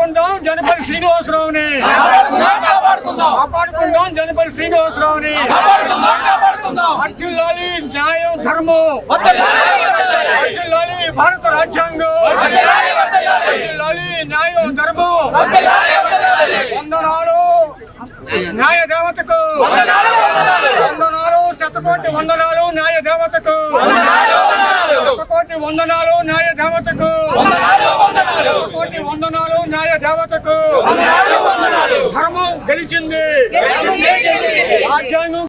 కాపాడుకుందాం జనపల్లి శ్రీనివాసరావుని, కాపాడుకుందాం జనపల్లి శ్రీనివాసరావుని. వర్ధిల్లాలి న్యాయం ధర్మం, వర్ధిల్లాలి భారత రాజ్యాంగం, వర్ధిల్లాలి న్యాయం ధర్మం. వందనాలు న్యాయ దేవతకు, వందనాలు శతకోటి వందనాలు న్యాయ దేవతకు, శతకోటి వందనాలు న్యాయ దేవతకు, శతకోటి వందనాలు న్యాయ దేవతకు. ధర్మం గెలిచింది, రాజ్యాంగం.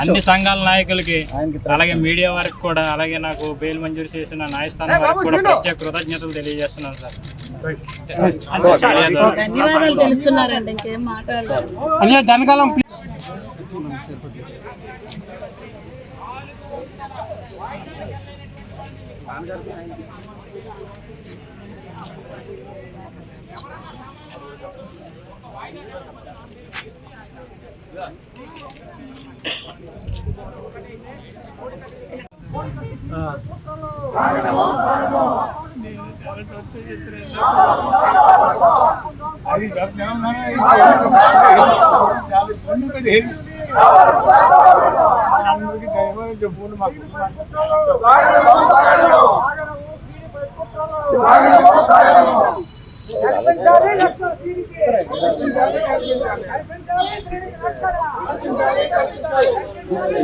అన్ని సంఘాల నాయకులకి అలాగే మీడియా వారికి కూడా, అలాగే నాకు బెయిల్ మంజూరు చేసిన న్యాయస్థానం వారికి కూడా ప్రత్యేక కృతజ్ఞతలు తెలియజేస్తున్నాను సార్. ధన్యవాదాలు తెలుపుతున్నారండి. ఇంకేం మాట్లాడలేదు.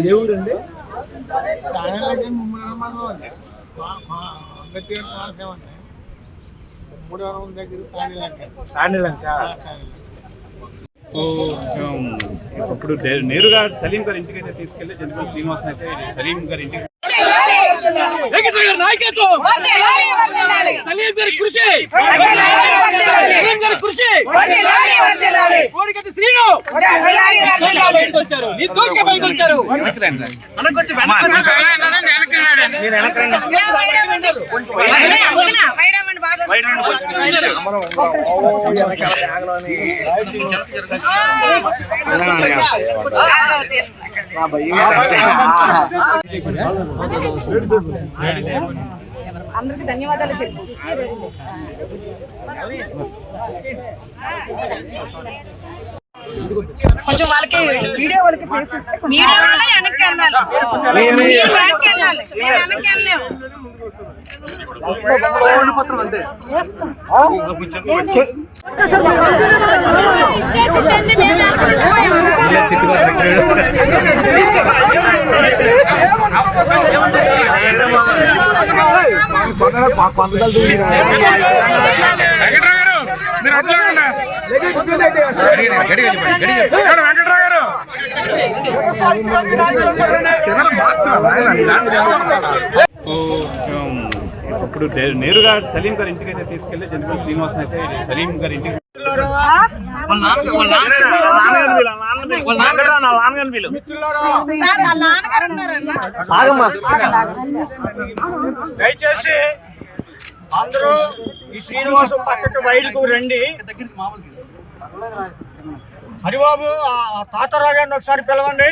దేవుడండి ఇప్పుడు నేరుగా సలీం గారి ఇంటికి అయితే తీసుకెళ్లి జనపల్లి శ్రీనివాస్ అయితే సలీం గారి ఇంటికి అందరికి ధన్యవాదాలు చెప్పు. కొంచెం వాళ్ళకి వీడియో వాళ్ళకి మీడియా వాళ్ళ వెనక్కి వెళ్ళాలి, వెనక్కి వెళ్ళాలి, వెనక్కి వెళ్ళలేము. ఇప్పుడు నేరుగా సలీం గారి ఇంటికి అయితే తీసుకెళ్లి జనపల్లి శ్రీనివాస్ అయితే సలీం గారి ఇంటికి దయచేసి అందరూ ఈ శ్రీనివాసం పక్కకు బయటకు రండి. హరిబాబు తాతారావు గారిని ఒకసారి పిలవండి.